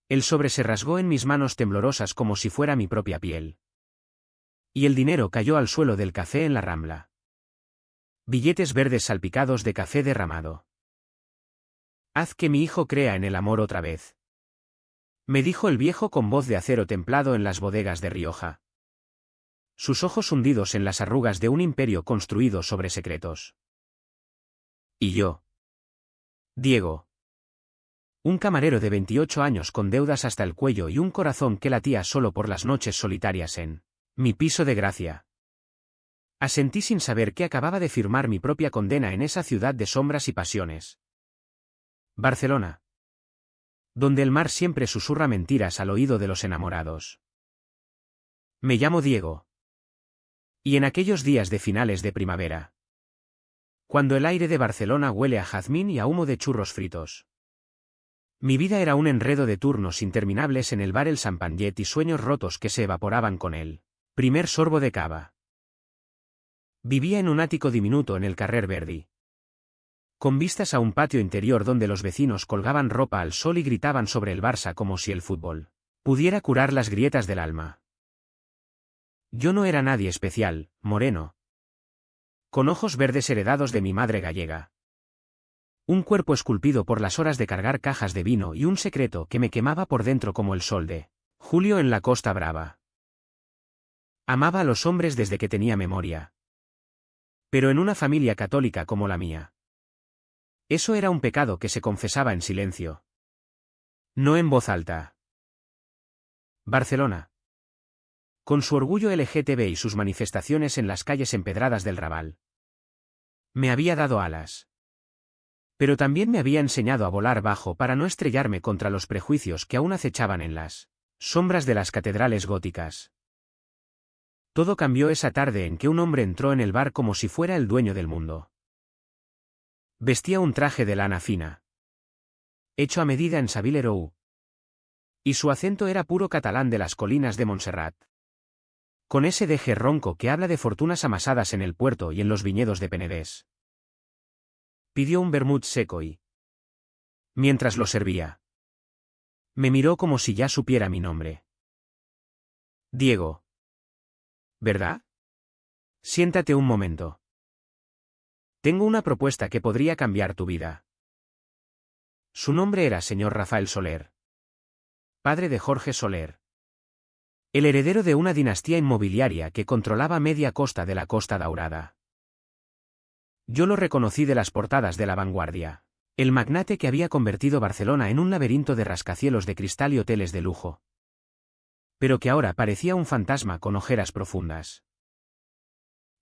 El sobre se rasgó en mis manos temblorosas como si fuera mi propia piel. Y el dinero cayó al suelo del café en la Rambla. Billetes verdes salpicados de café derramado. Haz que mi hijo crea en el amor otra vez, me dijo el viejo con voz de acero templado en las bodegas de Rioja. Sus ojos hundidos en las arrugas de un imperio construido sobre secretos. ¿Y yo? Diego. Un camarero de 28 años con deudas hasta el cuello y un corazón que latía solo por las noches solitarias en mi piso de Gracia. Asentí sin saber que acababa de firmar mi propia condena en esa ciudad de sombras y pasiones. Barcelona. Donde el mar siempre susurra mentiras al oído de los enamorados. Me llamo Diego. Y en aquellos días de finales de primavera, cuando el aire de Barcelona huele a jazmín y a humo de churros fritos, mi vida era un enredo de turnos interminables en el bar El Sampanyet y sueños rotos que se evaporaban con el primer sorbo de cava. Vivía en un ático diminuto en el Carrer Verdi, con vistas a un patio interior donde los vecinos colgaban ropa al sol y gritaban sobre el Barça como si el fútbol pudiera curar las grietas del alma. Yo no era nadie especial, moreno, con ojos verdes heredados de mi madre gallega, un cuerpo esculpido por las horas de cargar cajas de vino y un secreto que me quemaba por dentro como el sol de julio en la Costa Brava. Amaba a los hombres desde que tenía memoria, pero en una familia católica como la mía, eso era un pecado que se confesaba en silencio, no en voz alta. Barcelona, con su orgullo LGTB y sus manifestaciones en las calles empedradas del Raval, me había dado alas. Pero también me había enseñado a volar bajo para no estrellarme contra los prejuicios que aún acechaban en las sombras de las catedrales góticas. Todo cambió esa tarde en que un hombre entró en el bar como si fuera el dueño del mundo. Vestía un traje de lana fina, hecho a medida en Savile-Row, y su acento era puro catalán de las colinas de Montserrat, con ese deje ronco que habla de fortunas amasadas en el puerto y en los viñedos de Penedès. Pidió un vermut seco y, mientras lo servía, me miró como si ya supiera mi nombre. Diego. ¿Verdad? Siéntate un momento. Tengo una propuesta que podría cambiar tu vida. Su nombre era señor Rafael Soler, padre de Jorge Soler, el heredero de una dinastía inmobiliaria que controlaba media costa de la Costa Daurada. Yo lo reconocí de las portadas de La Vanguardia, el magnate que había convertido Barcelona en un laberinto de rascacielos de cristal y hoteles de lujo, pero que ahora parecía un fantasma con ojeras profundas.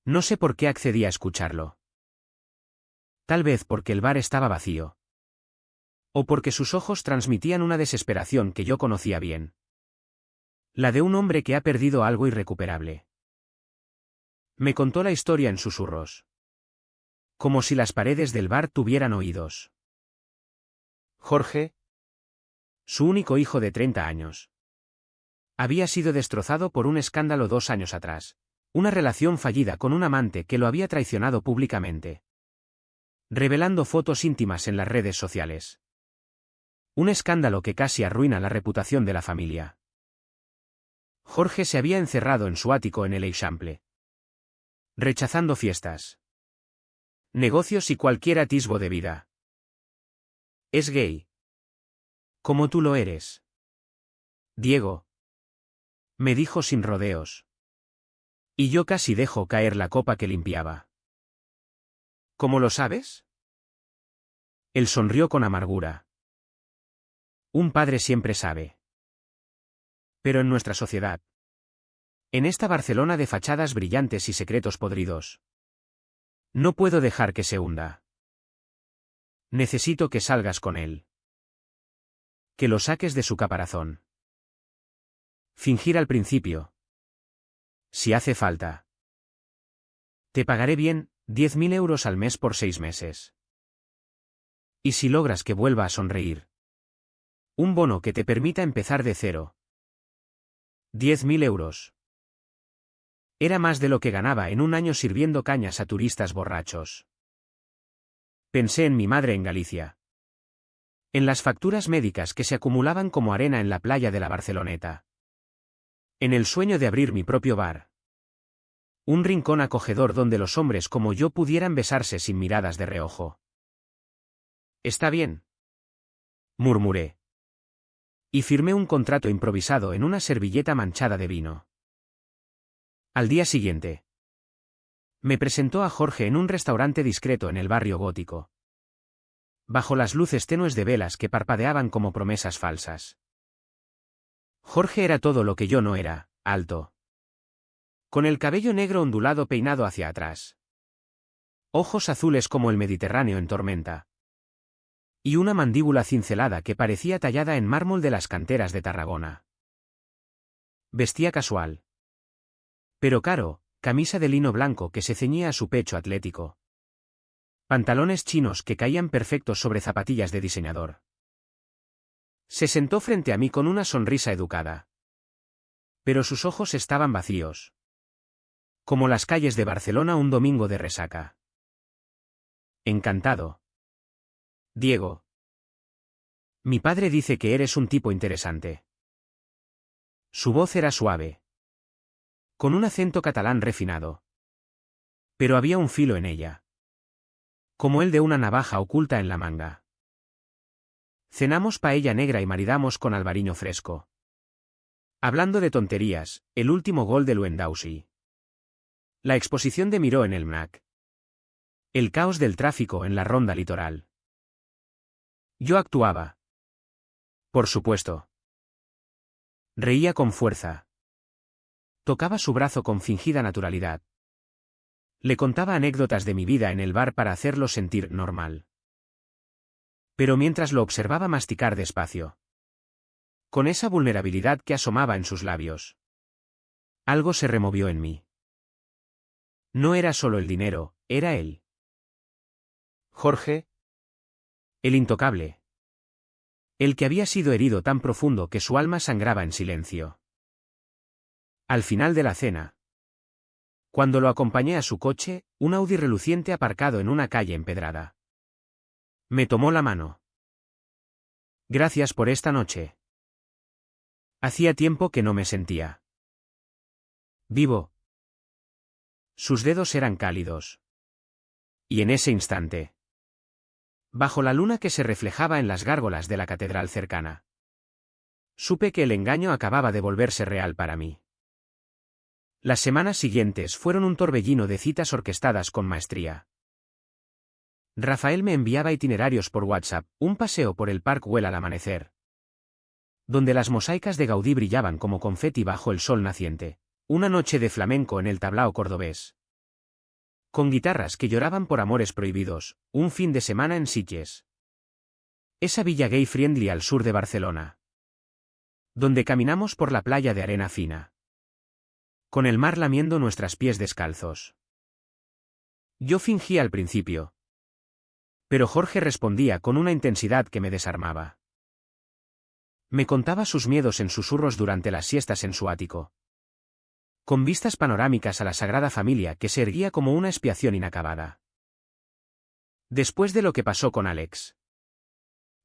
No sé por qué accedí a escucharlo. Tal vez porque el bar estaba vacío, o porque sus ojos transmitían una desesperación que yo conocía bien, la de un hombre que ha perdido algo irrecuperable. Me contó la historia en susurros, como si las paredes del bar tuvieran oídos. Jorge, su único hijo de 30 años, había sido destrozado por un escándalo 2 años atrás, una relación fallida con un amante que lo había traicionado públicamente, revelando fotos íntimas en las redes sociales. Un escándalo que casi arruina la reputación de la familia. Jorge se había encerrado en su ático en el Eixample, rechazando fiestas, negocios y cualquier atisbo de vida. Es gay. Como tú lo eres, Diego, me dijo sin rodeos. Y yo casi dejo caer la copa que limpiaba. ¿Cómo lo sabes? Él sonrió con amargura. Un padre siempre sabe. Pero en nuestra sociedad, en esta Barcelona de fachadas brillantes y secretos podridos, no puedo dejar que se hunda. Necesito que salgas con él. Que lo saques de su caparazón. Fingir al principio. Si hace falta. Te pagaré bien, 10.000 euros al mes por 6 meses. Y si logras que vuelva a sonreír, un bono que te permita empezar de cero. 10.000 euros. Era más de lo que ganaba en un año sirviendo cañas a turistas borrachos. Pensé en mi madre en Galicia, En las facturas médicas que se acumulaban como arena en la playa de la Barceloneta. En el sueño de abrir mi propio bar. Un rincón acogedor donde los hombres como yo pudieran besarse sin miradas de reojo. «Está bien», murmuré. Y firmé un contrato improvisado en una servilleta manchada de vino. Al día siguiente. Me presentó a Jorge en un restaurante discreto en el barrio gótico. Bajo las luces tenues de velas que parpadeaban como promesas falsas. Jorge era todo lo que yo no era, alto. Con el cabello negro ondulado peinado hacia atrás. Ojos azules como el Mediterráneo en tormenta. Y una mandíbula cincelada que parecía tallada en mármol de las canteras de Tarragona. Vestía casual. Pero caro, camisa de lino blanco que se ceñía a su pecho atlético. Pantalones chinos que caían perfectos sobre zapatillas de diseñador. Se sentó frente a mí con una sonrisa educada. Pero sus ojos estaban vacíos. Como las calles de Barcelona un domingo de resaca. Encantado. Diego. Mi padre dice que eres un tipo interesante. Su voz era suave. Con un acento catalán refinado. Pero había un filo en ella. Como el de una navaja oculta en la manga. Cenamos paella negra y maridamos con albariño fresco. Hablando de tonterías, el último gol de Lewandowski. La exposición de Miró en el MNAC. El caos del tráfico en la ronda litoral. Yo actuaba. Por supuesto. Reía con fuerza. Tocaba su brazo con fingida naturalidad. Le contaba anécdotas de mi vida en el bar para hacerlo sentir normal. Pero mientras lo observaba masticar despacio. Con esa vulnerabilidad que asomaba en sus labios. Algo se removió en mí. No era solo el dinero, era él. Jorge. El intocable. El que había sido herido tan profundo que su alma sangraba en silencio. Al final de la cena. Cuando lo acompañé a su coche, un Audi reluciente aparcado en una calle empedrada. Me tomó la mano. Gracias por esta noche. Hacía tiempo que no me sentía vivo. Sus dedos eran cálidos. Y en ese instante, bajo la luna que se reflejaba en las gárgolas de la catedral cercana, supe que el engaño acababa de volverse real para mí. Las semanas siguientes fueron un torbellino de citas orquestadas con maestría. Rafael me enviaba itinerarios por WhatsApp, un paseo por el Parc Güell al amanecer, donde las mosaicas de Gaudí brillaban como confeti bajo el sol naciente, una noche de flamenco en el tablao cordobés. Con guitarras que lloraban por amores prohibidos, un fin de semana en Sitges. Esa villa gay friendly al sur de Barcelona. Donde caminamos por la playa de arena fina. Con el mar lamiendo nuestros pies descalzos. Yo fingí al principio. Pero Jorge respondía con una intensidad que me desarmaba. Me contaba sus miedos en susurros durante las siestas en su ático. Con vistas panorámicas a la Sagrada Familia que se erguía como una expiación inacabada. Después de lo que pasó con Alex,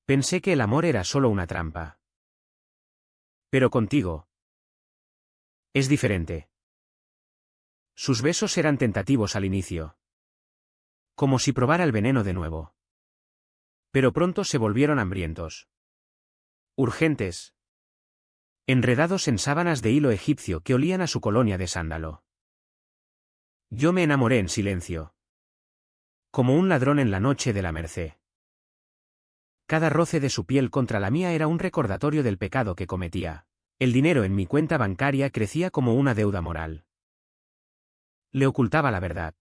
pensé que el amor era solo una trampa. Pero contigo es diferente. Sus besos eran tentativos al inicio. Como si probara el veneno de nuevo. Pero pronto se volvieron hambrientos. Urgentes. Enredados en sábanas de hilo egipcio que olían a su colonia de sándalo. Yo me enamoré en silencio. Como un ladrón en la noche de la Merced. Cada roce de su piel contra la mía era un recordatorio del pecado que cometía. El dinero en mi cuenta bancaria crecía como una deuda moral. Le ocultaba la verdad.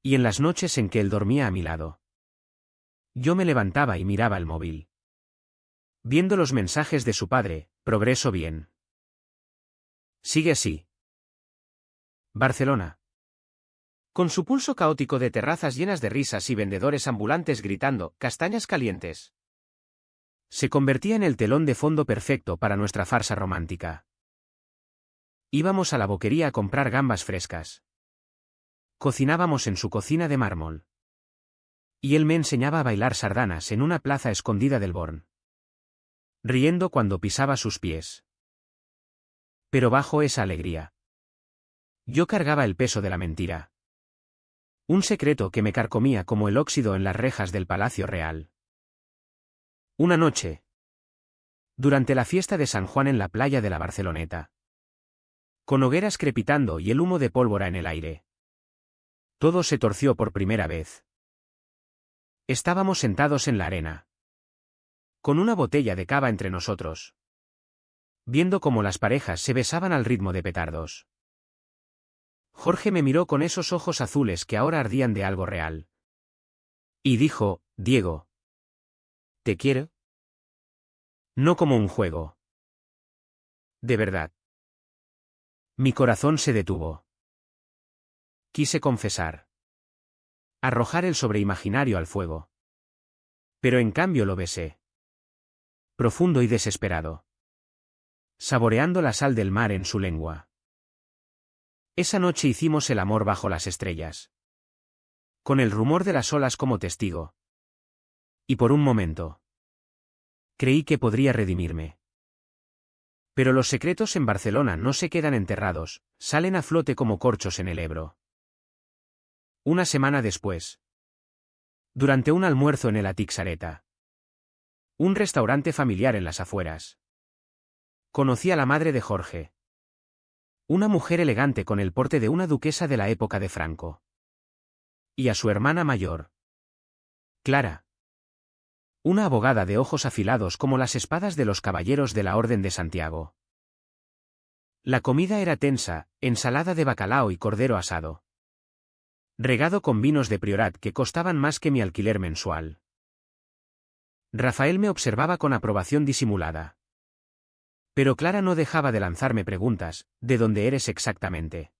Y en las noches en que él dormía a mi lado, yo me levantaba y miraba el móvil. Viendo los mensajes de su padre, progreso bien. Sigue así. Barcelona. Con su pulso caótico de terrazas llenas de risas y vendedores ambulantes gritando, castañas calientes. Se convertía en el telón de fondo perfecto para nuestra farsa romántica. Íbamos a la boquería a comprar gambas frescas. Cocinábamos en su cocina de mármol. Y él me enseñaba a bailar sardanas en una plaza escondida del Born. Riendo cuando pisaba sus pies. Pero bajo esa alegría, yo cargaba el peso de la mentira. Un secreto que me carcomía como el óxido en las rejas del Palacio Real. Una noche, durante la fiesta de San Juan en la playa de la Barceloneta, con hogueras crepitando y el humo de pólvora en el aire, todo se torció por primera vez. Estábamos sentados en la arena, con una botella de cava entre nosotros, viendo cómo las parejas se besaban al ritmo de petardos. Jorge me miró con esos ojos azules que ahora ardían de algo real. Y dijo: Diego, ¿te quiero? No como un juego. De verdad. Mi corazón se detuvo. Quise confesar. Arrojar el sobreimaginario al fuego. Pero en cambio lo besé. Profundo y desesperado. Saboreando la sal del mar en su lengua. Esa noche hicimos el amor bajo las estrellas. Con el rumor de las olas como testigo. Y por un momento, creí que podría redimirme. Pero los secretos en Barcelona no se quedan enterrados, salen a flote como corchos en el Ebro. Una semana después, durante un almuerzo en el Atixareta, un restaurante familiar en las afueras, conocí a la madre de Jorge. Una mujer elegante con el porte de una duquesa de la época de Franco. Y a su hermana mayor, Clara. Una abogada de ojos afilados como las espadas de los caballeros de la Orden de Santiago. La comida era tensa, ensalada de bacalao y cordero asado. Regado con vinos de Priorat que costaban más que mi alquiler mensual. Rafael me observaba con aprobación disimulada. Pero Clara no dejaba de lanzarme preguntas: ¿de dónde eres exactamente?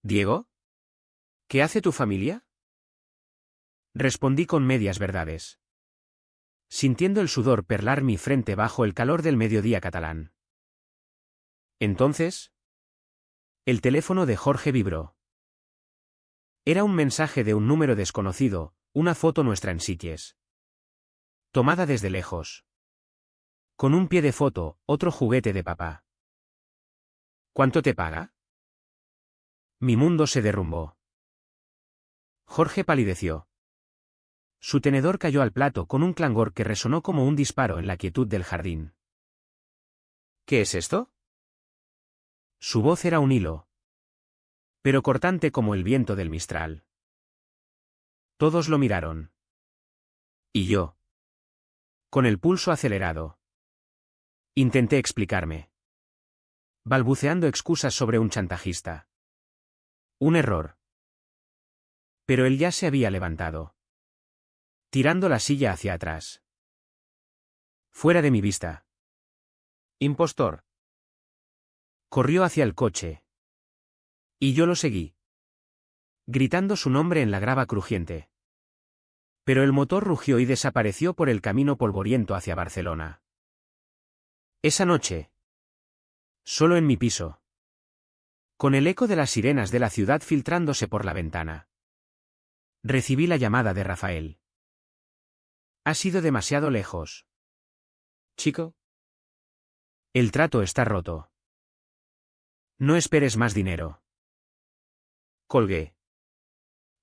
¿Diego? ¿Qué hace tu familia? Respondí con medias verdades, sintiendo el sudor perlar mi frente bajo el calor del mediodía catalán. Entonces, el teléfono de Jorge vibró. Era un mensaje de un número desconocido, una foto nuestra en Sitges. Tomada desde lejos. Con un pie de foto, otro juguete de papá. ¿Cuánto te paga? Mi mundo se derrumbó. Jorge palideció. Su tenedor cayó al plato con un clangor que resonó como un disparo en la quietud del jardín. ¿Qué es esto? Su voz era un hilo, pero cortante como el viento del Mistral. Todos lo miraron. Y yo, con el pulso acelerado, intenté explicarme, balbuceando excusas sobre un chantajista. Un error. Pero él ya se había levantado, tirando la silla hacia atrás. Fuera de mi vista. Impostor. Corrió hacia el coche. Y yo lo seguí, gritando su nombre en la grava crujiente. Pero el motor rugió y desapareció por el camino polvoriento hacia Barcelona. Esa noche, solo en mi piso, con el eco de las sirenas de la ciudad filtrándose por la ventana, recibí la llamada de Rafael. Has ido demasiado lejos. Chico. El trato está roto. No esperes más dinero. Colgué,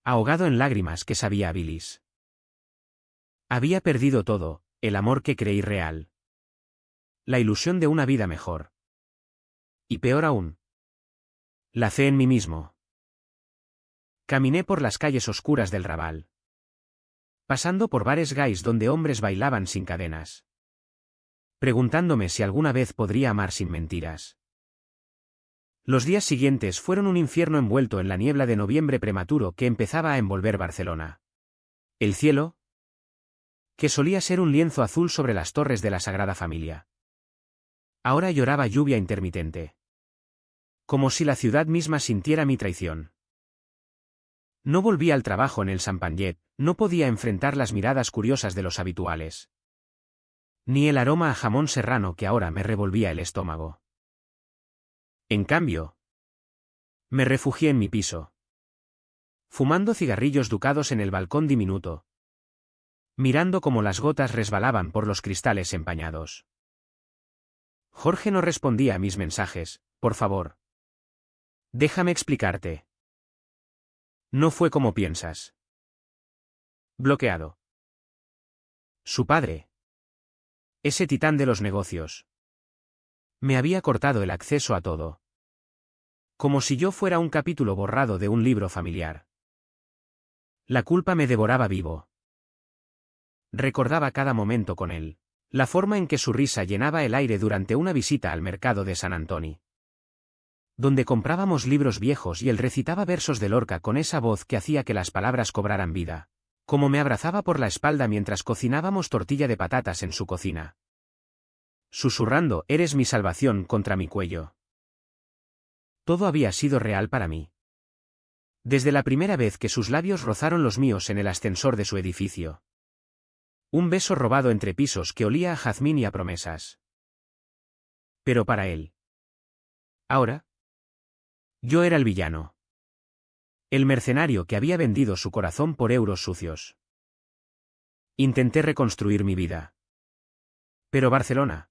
ahogado en lágrimas que sabía a bilis. Había perdido todo: el amor que creí real, la ilusión de una vida mejor. Y peor aún, la fe en mí mismo. Caminé por las calles oscuras del Raval, pasando por bares gays donde hombres bailaban sin cadenas, preguntándome si alguna vez podría amar sin mentiras. Los días siguientes fueron un infierno envuelto en la niebla de noviembre prematuro que empezaba a envolver Barcelona. El cielo, que solía ser un lienzo azul sobre las torres de la Sagrada Familia, ahora lloraba lluvia intermitente. Como si la ciudad misma sintiera mi traición. No volví al trabajo en el Sampanyet, no podía enfrentar las miradas curiosas de los habituales. Ni el aroma a jamón serrano que ahora me revolvía el estómago. En cambio, me refugié en mi piso, fumando cigarrillos ducados en el balcón diminuto, mirando cómo las gotas resbalaban por los cristales empañados. Jorge no respondía a mis mensajes. Por favor. Déjame explicarte. No fue como piensas. Bloqueado. Su padre. Ese titán de los negocios. Me había cortado el acceso a todo. Como si yo fuera un capítulo borrado de un libro familiar. La culpa me devoraba vivo. Recordaba cada momento con él. La forma en que su risa llenaba el aire durante una visita al mercado de San Antoni. Donde comprábamos libros viejos y él recitaba versos de Lorca con esa voz que hacía que las palabras cobraran vida. Como me abrazaba por la espalda mientras cocinábamos tortilla de patatas en su cocina. Susurrando, eres mi salvación contra mi cuello. Todo había sido real para mí. Desde la primera vez que sus labios rozaron los míos en el ascensor de su edificio. Un beso robado entre pisos que olía a jazmín y a promesas. Pero para él. Ahora. Yo era el villano. El mercenario que había vendido su corazón por euros sucios. Intenté reconstruir mi vida. Pero Barcelona.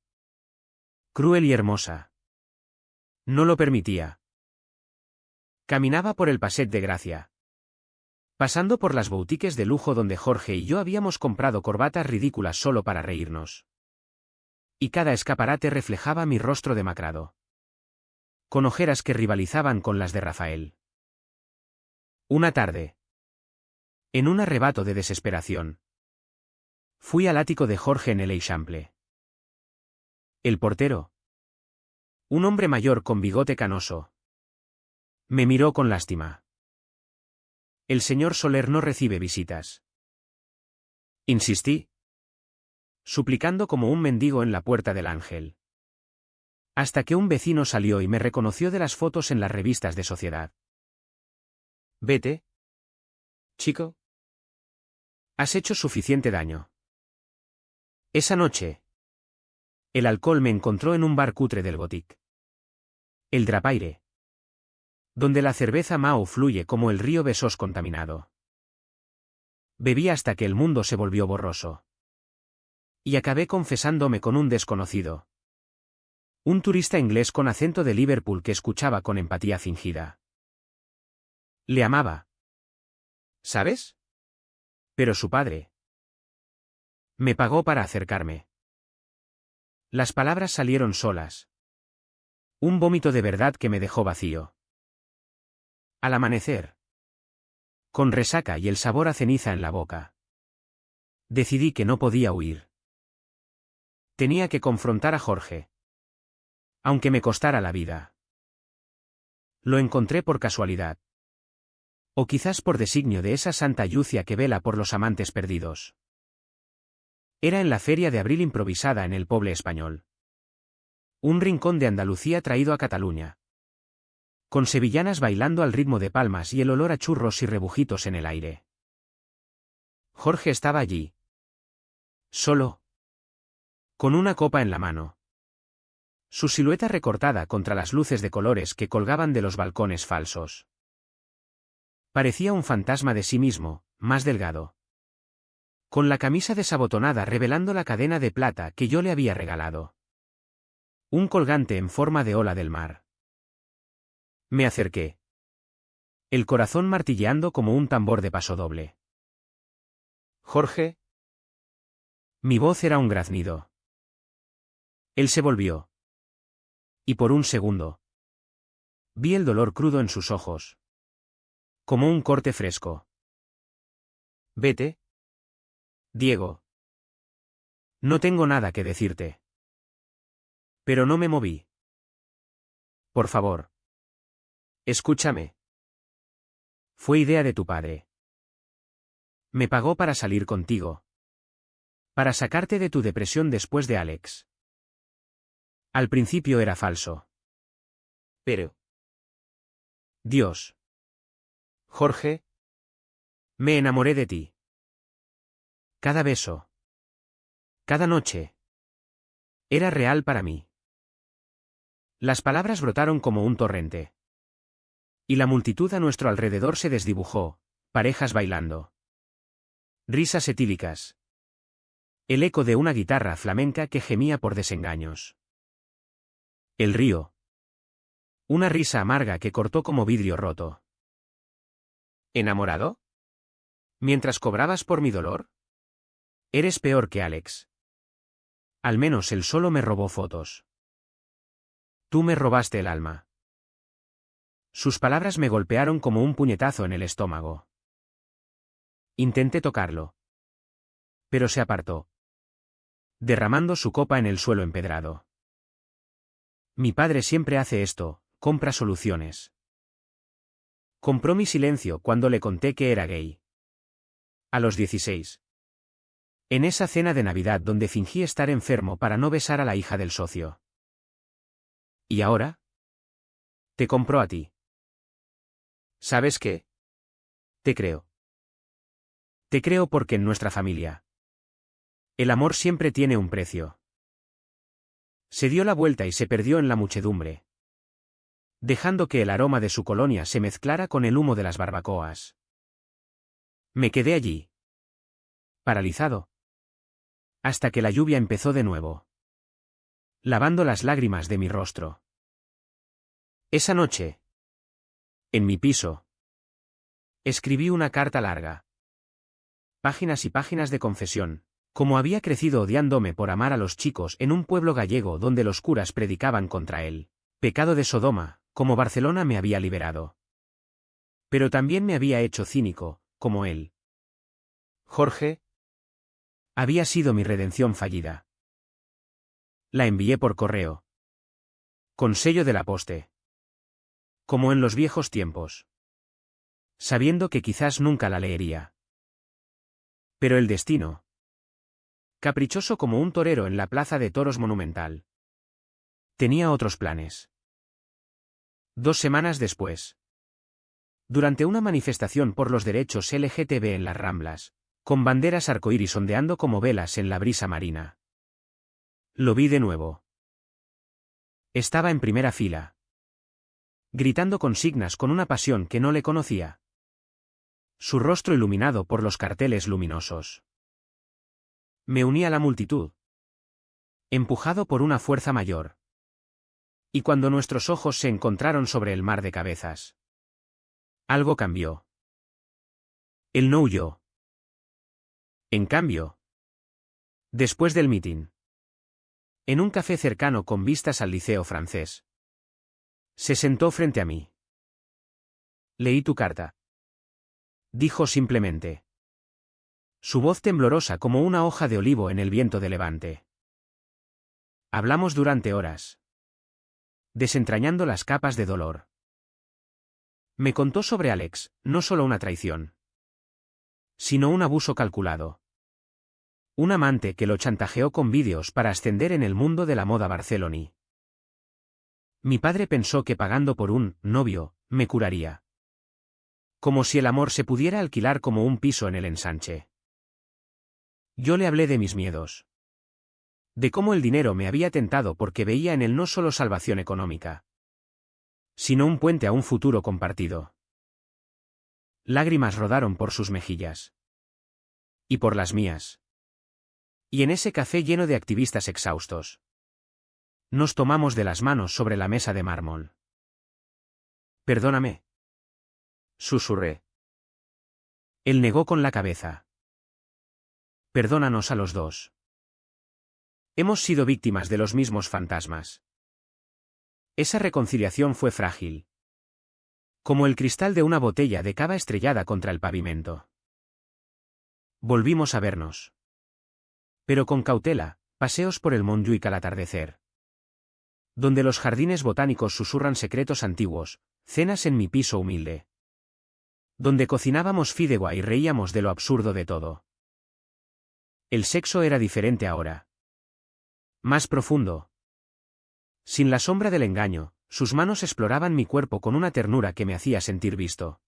Cruel y hermosa. No lo permitía. Caminaba por el Passeig de Gracia. Pasando por las boutiques de lujo donde Jorge y yo habíamos comprado corbatas ridículas solo para reírnos. Y cada escaparate reflejaba mi rostro demacrado. Con ojeras que rivalizaban con las de Rafael. Una tarde. En un arrebato de desesperación. Fui al ático de Jorge en el Eixample. El portero. Un hombre mayor con bigote canoso. Me miró con lástima. El señor Soler no recibe visitas. Insistí. Suplicando como un mendigo en la puerta del Ángel. Hasta que un vecino salió y me reconoció de las fotos en las revistas de sociedad. Vete. Chico. Has hecho suficiente daño. Esa noche. El alcohol me encontró en un bar cutre del Gothic. El Drapaire. Donde la cerveza Mao fluye como el río Besós contaminado. Bebí hasta que el mundo se volvió borroso. Y acabé confesándome con un desconocido. Un turista inglés con acento de Liverpool que escuchaba con empatía fingida. Le amaba. ¿Sabes? Pero su padre. Me pagó para acercarme. Las palabras salieron solas. Un vómito de verdad que me dejó vacío. Al amanecer. Con resaca y el sabor a ceniza en la boca. Decidí que no podía huir. Tenía que confrontar a Jorge. Aunque me costara la vida. Lo encontré por casualidad. O quizás por designio de esa santa yucia que vela por los amantes perdidos. Era en la feria de abril improvisada en el Poble Español. Un rincón de Andalucía traído a Cataluña. Con sevillanas bailando al ritmo de palmas y el olor a churros y rebujitos en el aire. Jorge estaba allí. Solo. Con una copa en la mano. Su silueta recortada contra las luces de colores que colgaban de los balcones falsos. Parecía un fantasma de sí mismo, más delgado. Con la camisa desabotonada revelando la cadena de plata que yo le había regalado. Un colgante en forma de ola del mar. Me acerqué. El corazón martilleando como un tambor de pasodoble. Jorge. Mi voz era un graznido. Él se volvió. Y por un segundo. Vi el dolor crudo en sus ojos. Como un corte fresco. Vete. Diego. No tengo nada que decirte. Pero no me moví. Por favor. Escúchame. Fue idea de tu padre. Me pagó para salir contigo. Para sacarte de tu depresión después de Alex. Al principio era falso. Pero. Dios. Jorge. Me enamoré de ti. Cada beso. Cada noche. Era real para mí. Las palabras brotaron como un torrente. Y la multitud a nuestro alrededor se desdibujó, Parejas bailando. Risas etílicas. El eco de una guitarra flamenca que gemía por desengaños. El río. Una risa amarga que cortó como vidrio roto. ¿Enamorado? ¿Mientras cobrabas por mi dolor? Eres peor que Alex. Al menos él solo me robó fotos. Tú me robaste el alma. Sus palabras me golpearon como un puñetazo en el estómago. Intenté tocarlo. Pero se apartó, derramando su copa en el suelo empedrado. Mi padre siempre hace esto, compra soluciones. Compró mi silencio cuando le conté que era gay. A los 16. En esa cena de Navidad donde fingí estar enfermo para no besar a la hija del socio. ¿Y ahora? Te compró a ti. ¿Sabes qué? Te creo. Te creo porque en nuestra familia el amor siempre tiene un precio. Se dio la vuelta y se perdió en la muchedumbre, dejando que el aroma de su colonia se mezclara con el humo de las barbacoas. Me quedé allí, paralizado, hasta que la lluvia empezó de nuevo, lavando las lágrimas de mi rostro. Esa noche, en mi piso, escribí una carta larga. Páginas y páginas de confesión, como había crecido odiándome por amar a los chicos en un pueblo gallego donde los curas predicaban contra él pecado de Sodoma, como Barcelona me había liberado. Pero también me había hecho cínico, como él. Jorge había sido mi redención fallida. La envié por correo, con sello de la poste, como en los viejos tiempos, sabiendo que quizás nunca la leería. Pero el destino, caprichoso como un torero en la plaza de toros monumental, tenía otros planes. 2 semanas después, durante una manifestación por los derechos LGTB en las Ramblas, con banderas arcoíris ondeando como velas en la brisa marina, lo vi de nuevo. Estaba en primera fila, gritando consignas con una pasión que no le conocía. Su rostro iluminado por los carteles luminosos. Me uní a la multitud, empujado por una fuerza mayor. Y cuando nuestros ojos se encontraron sobre el mar de cabezas, algo cambió. Él no huyó. En cambio, después del mitin, en un café cercano con vistas al liceo francés, se sentó frente a mí. Leí tu carta, dijo simplemente. Su voz temblorosa como una hoja de olivo en el viento de levante. Hablamos durante horas, desentrañando las capas de dolor. Me contó sobre Alex, no solo una traición, sino un abuso calculado. Un amante que lo chantajeó con vídeos para ascender en el mundo de la moda barceloní. Mi padre pensó que pagando por un novio, me curaría. Como si el amor se pudiera alquilar como un piso en el ensanche. Yo le hablé de mis miedos. De cómo el dinero me había tentado porque veía en él no solo salvación económica, sino un puente a un futuro compartido. Lágrimas rodaron por sus mejillas. Y por las mías. Y en ese café lleno de activistas exhaustos, nos tomamos de las manos sobre la mesa de mármol. Perdóname, susurré. Él negó con la cabeza. Perdónanos a los dos. Hemos sido víctimas de los mismos fantasmas. Esa reconciliación fue frágil, como el cristal de una botella de cava estrellada contra el pavimento. Volvimos a vernos. Pero con cautela, paseos por el Montjuic al atardecer, donde los jardines botánicos susurran secretos antiguos, cenas en mi piso humilde, donde cocinábamos fideuà y reíamos de lo absurdo de todo. El sexo era diferente ahora. Más profundo. Sin la sombra del engaño, sus manos exploraban mi cuerpo con una ternura que me hacía sentir visto.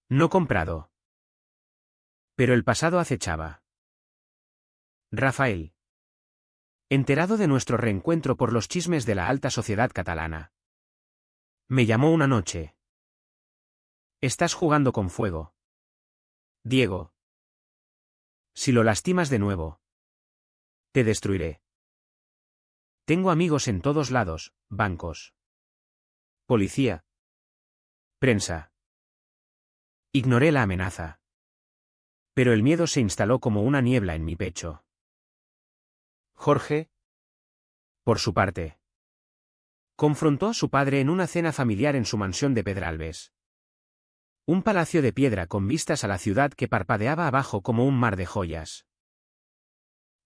No comprado. Pero el pasado acechaba. Rafael. Enterado de nuestro reencuentro por los chismes de la alta sociedad catalana, me llamó una noche. Estás jugando con fuego. Diego. Si lo lastimas de nuevo, te destruiré. Tengo amigos en todos lados, bancos, policía, prensa. Ignoré la amenaza. Pero el miedo se instaló como una niebla en mi pecho. Jorge, por su parte, confrontó a su padre en una cena familiar en su mansión de Pedralbes. Un palacio de piedra con vistas a la ciudad que parpadeaba abajo como un mar de joyas.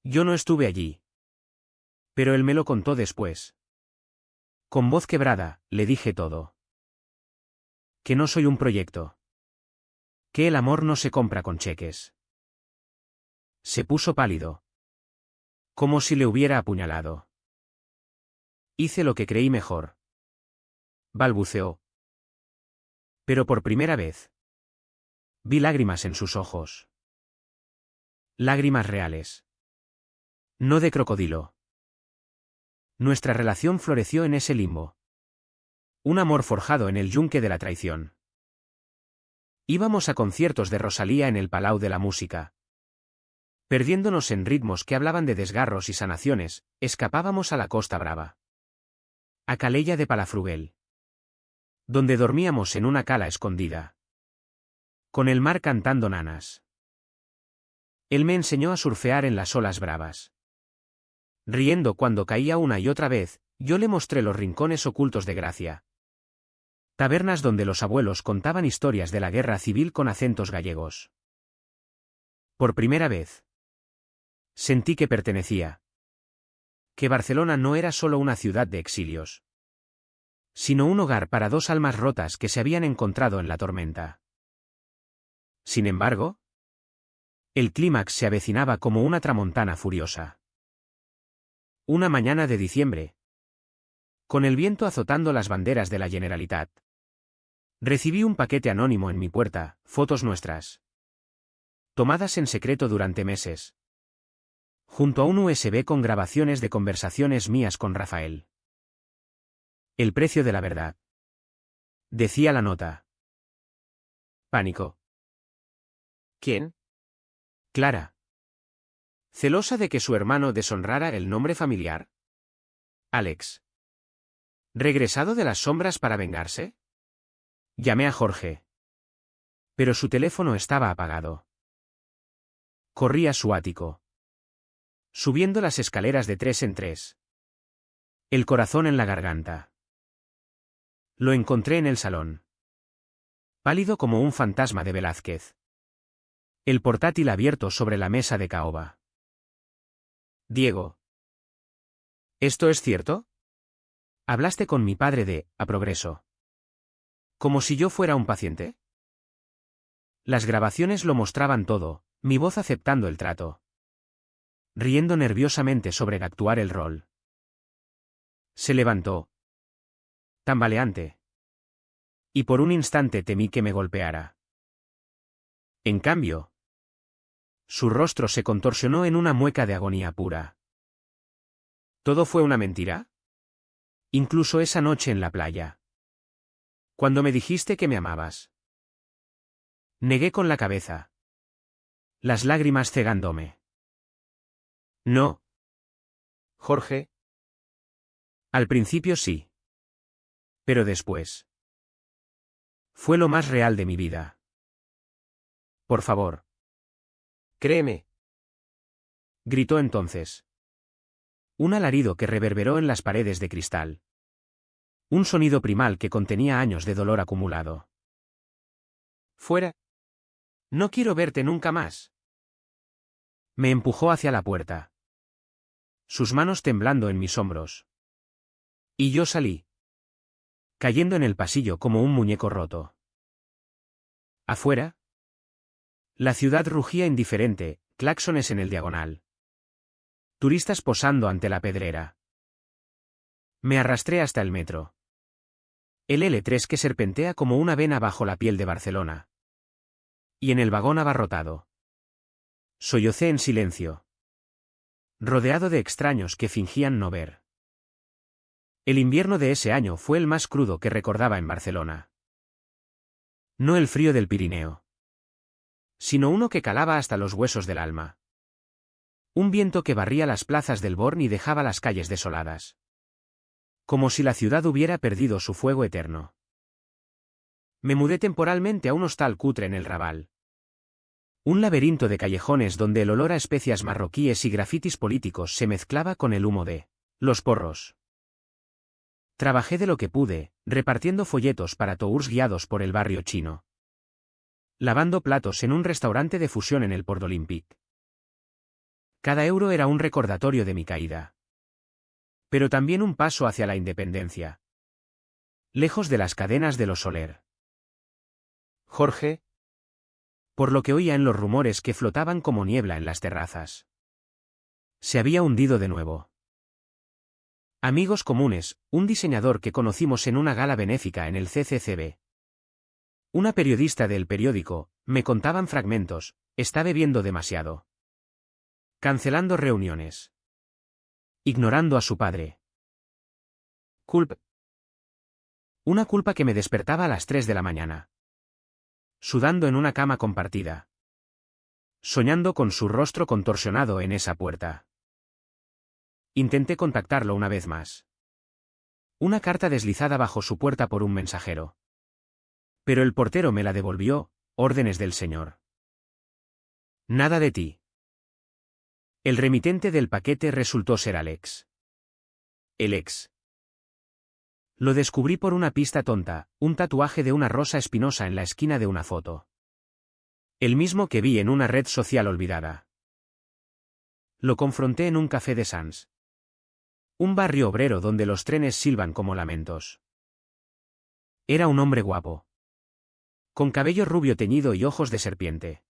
Yo no estuve allí. Pero él me lo contó después. Con voz quebrada, le dije todo. Que no soy un proyecto. Que el amor no se compra con cheques. Se puso pálido. Como si le hubiera apuñalado. Hice lo que creí mejor. Balbuceó. Pero por primera vez. Vi lágrimas en sus ojos. Lágrimas reales. No de crocodilo. Nuestra relación floreció en ese limbo. Un amor forjado en el yunque de la traición. Íbamos a conciertos de Rosalía en el Palau de la Música. Perdiéndonos en ritmos que hablaban de desgarros y sanaciones, escapábamos a la Costa Brava. A Calella de Palafrugell. Donde dormíamos en una cala escondida. Con el mar cantando nanas. Él me enseñó a surfear en las olas bravas. Riendo cuando caía una y otra vez, yo le mostré los rincones ocultos de Gracia. Tabernas donde los abuelos contaban historias de la guerra civil con acentos gallegos. Por primera vez. Sentí que pertenecía. Que Barcelona no era solo una ciudad de exilios. Sino un hogar para dos almas rotas que se habían encontrado en la tormenta. Sin embargo, el clímax se avecinaba como una tramontana furiosa. Una mañana de diciembre. Con el viento azotando las banderas de la Generalitat. Recibí un paquete anónimo en mi puerta, fotos nuestras. Tomadas en secreto durante meses. Junto a un USB con grabaciones de conversaciones mías con Rafael. El precio de la verdad. Decía la nota. Pánico. ¿Quién? Clara. ¿Celosa de que su hermano deshonrara el nombre familiar? Alex. ¿Regresado de las sombras para vengarse? Llamé a Jorge. Pero su teléfono estaba apagado. Corrí a su ático. Subiendo las escaleras de 3 en 3. El corazón en la garganta. Lo encontré en el salón. Pálido como un fantasma de Velázquez. El portátil abierto sobre la mesa de caoba. Diego. ¿Esto es cierto? Hablaste con mi padre de A Progreso. ¿Como si yo fuera un paciente? Las grabaciones lo mostraban todo, mi voz aceptando el trato. Riendo nerviosamente sobre actuar el rol. Se levantó. Tambaleante. Y por un instante temí que me golpeara. En cambio, su rostro se contorsionó en una mueca de agonía pura. ¿Todo fue una mentira? Incluso esa noche en la playa. Cuando me dijiste que me amabas. Negué con la cabeza. Las lágrimas cegándome. No. Jorge. Al principio sí. Pero después. Fue lo más real de mi vida. Por favor. Créeme. Gritó entonces. Un alarido que reverberó en las paredes de cristal. Un sonido primal que contenía años de dolor acumulado. Fuera. No quiero verte nunca más. Me empujó hacia la puerta. Sus manos temblando en mis hombros. Y yo salí. Cayendo en el pasillo como un muñeco roto. Afuera. La ciudad rugía indiferente, claxones en el diagonal. Turistas posando ante la pedrera. Me arrastré hasta el metro. El L3 que serpentea como una vena bajo la piel de Barcelona. Y en el vagón abarrotado. Sollocé en silencio. Rodeado de extraños que fingían no ver. El invierno de ese año fue el más crudo que recordaba en Barcelona. No el frío del Pirineo. sino uno que calaba hasta los huesos del alma. Un viento que barría las plazas del Born y dejaba las calles desoladas. Como si la ciudad hubiera perdido su fuego eterno. Me mudé temporalmente a un hostal cutre en el Raval. Un laberinto de callejones donde el olor a especias marroquíes y grafitis políticos se mezclaba con el humo de los porros. Trabajé de lo que pude, repartiendo folletos para tours guiados por el barrio chino. Lavando platos en un restaurante de fusión en el Port Olympique. Cada euro era un recordatorio de mi caída. Pero también un paso hacia la independencia. Lejos de las cadenas de los Soler. Jorge. Por lo que oía en los rumores que flotaban como niebla en las terrazas. Se había hundido de nuevo. Amigos comunes, un diseñador que conocimos en una gala benéfica en el CCCB. Una periodista del periódico, me contaban fragmentos, está bebiendo demasiado. Cancelando reuniones. Ignorando a su padre. Una culpa que me despertaba a las 3 de la mañana. Sudando en una cama compartida. Soñando con su rostro contorsionado en esa puerta. Intenté contactarlo una vez más. Una carta deslizada bajo su puerta por un mensajero. Pero el portero me la devolvió, órdenes del señor. Nada de ti. El remitente del paquete resultó ser Alex. El ex. Lo descubrí por una pista tonta, un tatuaje de una rosa espinosa en la esquina de una foto. El mismo que vi en una red social olvidada. Lo confronté en un café de Sans. Un barrio obrero donde los trenes silban como lamentos. Era un hombre guapo. Con cabello rubio teñido y ojos de serpiente.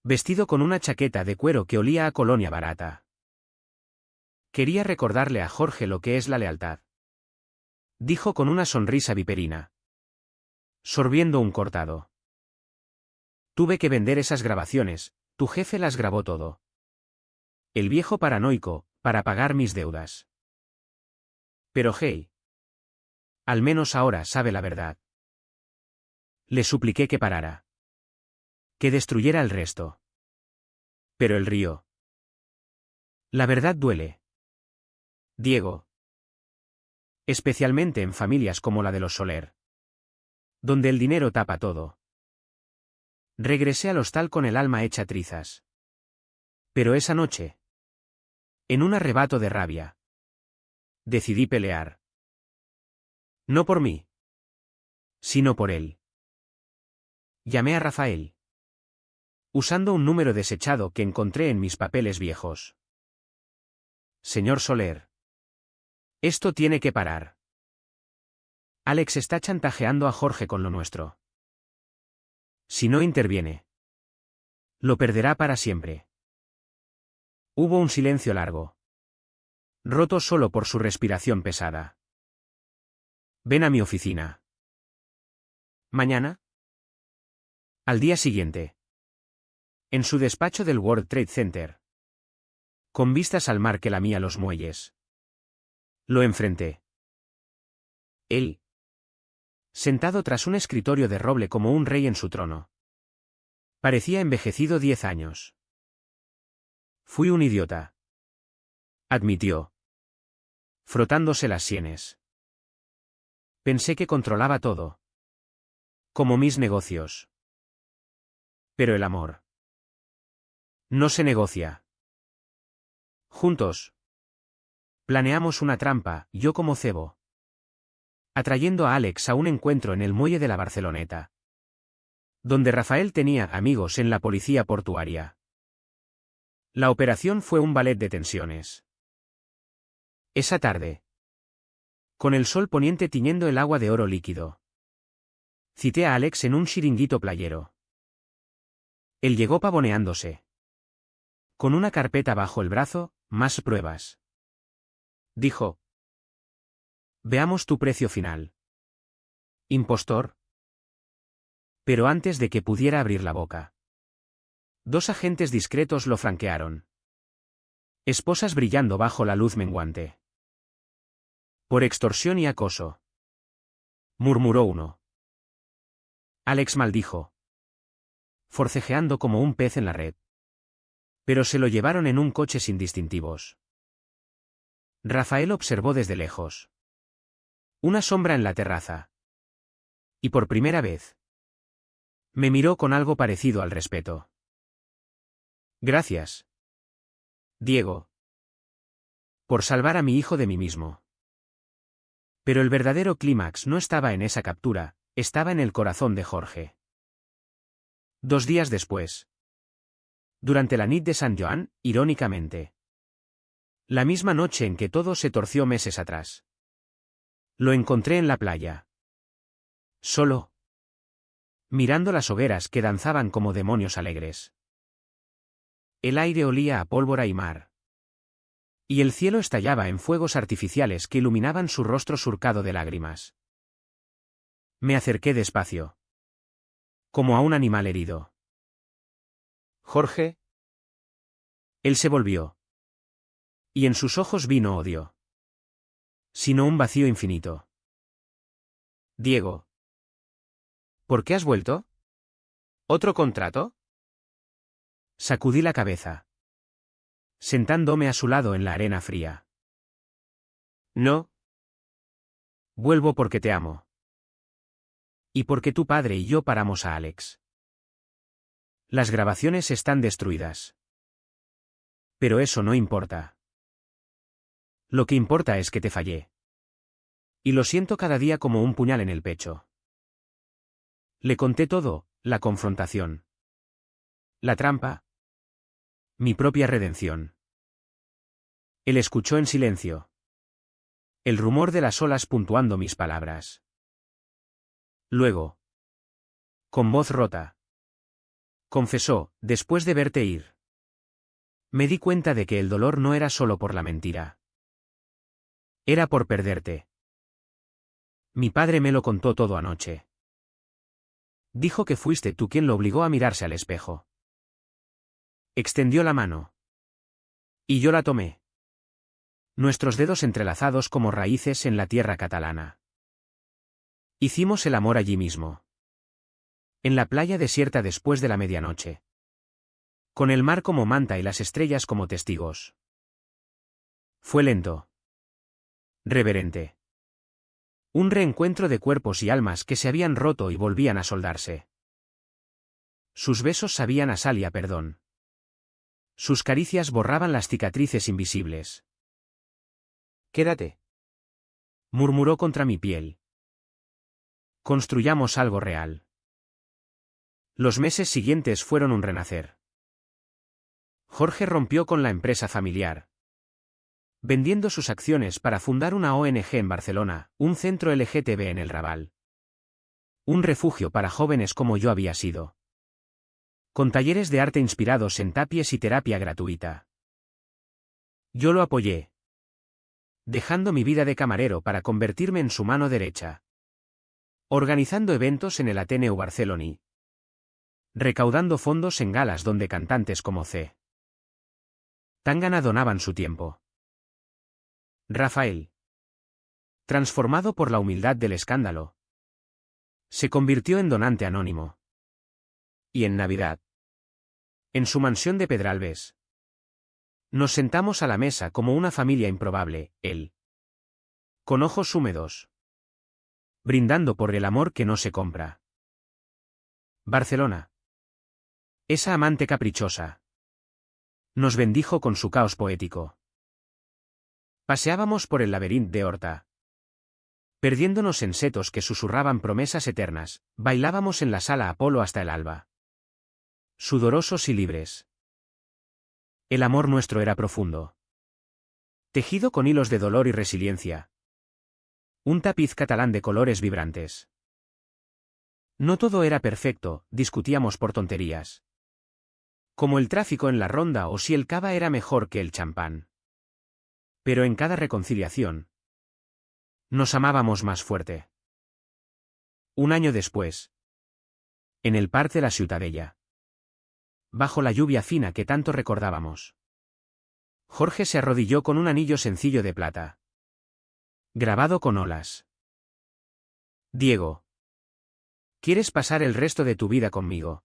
Vestido con una chaqueta de cuero que olía a colonia barata. Quería recordarle a Jorge lo que es la lealtad. Dijo con una sonrisa viperina. Sorbiendo un cortado. Tuve que vender esas grabaciones, tu jefe las grabó todo. El viejo paranoico, para pagar mis deudas. Pero hey. Al menos ahora sabe la verdad. Le supliqué que parara. Que destruyera el resto. Pero él rió. La verdad duele. Diego. Especialmente en familias como la de los Soler. Donde el dinero tapa todo. Regresé al hostal con el alma hecha trizas. Pero esa noche. En un arrebato de rabia. Decidí pelear. No por mí. Sino por él. Llamé a Rafael. Usando un número desechado que encontré en mis papeles viejos. Señor Soler. Esto tiene que parar. Alex está chantajeando a Jorge con lo nuestro. Si no interviene. Lo perderá para siempre. Hubo un silencio largo. Roto solo por su respiración pesada. Ven a mi oficina. ¿Mañana? Al día siguiente. En su despacho del World Trade Center. Con vistas al mar que lamía los muelles. Lo enfrenté. Él. Sentado tras un escritorio de roble como un rey en su trono. Parecía envejecido 10 años. Fui un idiota. Admitió. Frotándose las sienes. Pensé que controlaba todo. Como mis negocios. Pero el amor. No se negocia. Juntos. Planeamos una trampa, yo como cebo. Atrayendo a Alex a un encuentro en el muelle de la Barceloneta. Donde Rafael tenía amigos en la policía portuaria. La operación fue un ballet de tensiones. Esa tarde. Con el sol poniente tiñendo el agua de oro líquido. Cité a Alex en un chiringuito playero. Él llegó pavoneándose. Con una carpeta bajo el brazo, más pruebas. Dijo. Veamos tu precio final. Impostor. Pero antes de que pudiera abrir la boca. 2 agentes discretos lo franquearon. Esposas brillando bajo la luz menguante. Por extorsión y acoso. Murmuró uno. Alex maldijo. forcejeando como un pez en la red. Pero se lo llevaron en un coche sin distintivos. Rafael observó desde lejos. Una sombra en la terraza. Y por primera vez. Me miró con algo parecido al respeto. Gracias. Diego. Por salvar a mi hijo de mí mismo. Pero el verdadero clímax no estaba en esa captura, estaba en el corazón de Jorge. 2 días después. Durante la nit de San Joan, irónicamente. La misma noche en que todo se torció meses atrás. Lo encontré en la playa. Solo. Mirando las hogueras que danzaban como demonios alegres. El aire olía a pólvora y mar. Y el cielo estallaba en fuegos artificiales que iluminaban su rostro surcado de lágrimas. Me acerqué despacio. Como a un animal herido. Jorge. Él se volvió. Y en sus ojos vino odio. Sino un vacío infinito. Diego. ¿Por qué has vuelto? ¿Otro contrato? Sacudí la cabeza. Sentándome a su lado en la arena fría. No. Vuelvo porque te amo. Y porque tu padre y yo paramos a Alex. Las grabaciones están destruidas. Pero eso no importa. Lo que importa es que te fallé. Y lo siento cada día como un puñal en el pecho. Le conté todo, la confrontación. La trampa. Mi propia redención. Él escuchó en silencio. El rumor de las olas puntuando mis palabras. Luego. Con voz rota. Confesó, después de verte ir. Me di cuenta de que el dolor no era solo por la mentira. Era por perderte. Mi padre me lo contó todo anoche. Dijo que fuiste tú quien lo obligó a mirarse al espejo. Extendió la mano. Y yo la tomé. Nuestros dedos entrelazados como raíces en la tierra catalana. Hicimos el amor allí mismo. En la playa desierta después de la medianoche. Con el mar como manta y las estrellas como testigos. Fue lento. Reverente. Un reencuentro de cuerpos y almas que se habían roto y volvían a soldarse. Sus besos sabían a sal y a perdón. Sus caricias borraban las cicatrices invisibles. Quédate. Murmuró contra mi piel. Construyamos algo real. Los meses siguientes fueron un renacer. Jorge rompió con la empresa familiar. Vendiendo sus acciones para fundar una ONG en Barcelona, un centro LGTB en el Raval. Un refugio para jóvenes como yo había sido. Con talleres de arte inspirados en tapies y terapia gratuita. Yo lo apoyé. Dejando mi vida de camarero para convertirme en su mano derecha. Organizando eventos en el Ateneu Barceloní. Recaudando fondos en galas donde cantantes como C. Tangana donaban su tiempo. Rafael. Transformado por la humildad del escándalo. Se convirtió en donante anónimo. Y en Navidad. En su mansión de Pedralbes. Nos sentamos a la mesa como una familia improbable, él. Con ojos húmedos. Brindando por el amor que no se compra. Barcelona. Esa amante caprichosa. Nos bendijo con su caos poético. Paseábamos por el laberinto de Horta. Perdiéndonos en setos que susurraban promesas eternas, bailábamos en la sala Apolo hasta el alba. Sudorosos y libres. El amor nuestro era profundo. Tejido con hilos de dolor y resiliencia. Un tapiz catalán de colores vibrantes. No todo era perfecto, discutíamos por tonterías. Como el tráfico en la ronda o si el cava era mejor que el champán. Pero en cada reconciliación. Nos amábamos más fuerte. Un año después. En el Parc de la Ciutadella. Bajo la lluvia fina que tanto recordábamos. Jorge se arrodilló con un anillo sencillo de plata. Grabado con olas. Diego. ¿Quieres pasar el resto de tu vida conmigo?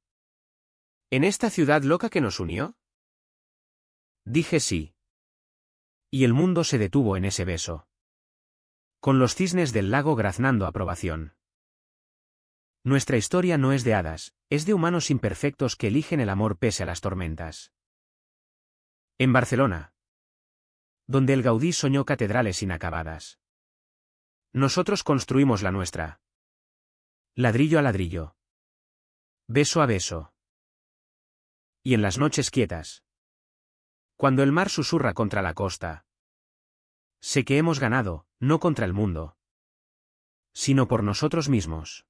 ¿En esta ciudad loca que nos unió? Dije sí. Y el mundo se detuvo en ese beso. Con los cisnes del lago graznando aprobación. Nuestra historia no es de hadas, es de humanos imperfectos que eligen el amor pese a las tormentas. En Barcelona, donde el Gaudí soñó catedrales inacabadas, nosotros construimos la nuestra. Ladrillo a ladrillo. Beso a beso. Y en las noches quietas, cuando el mar susurra contra la costa, sé que hemos ganado, no contra el mundo, sino por nosotros mismos.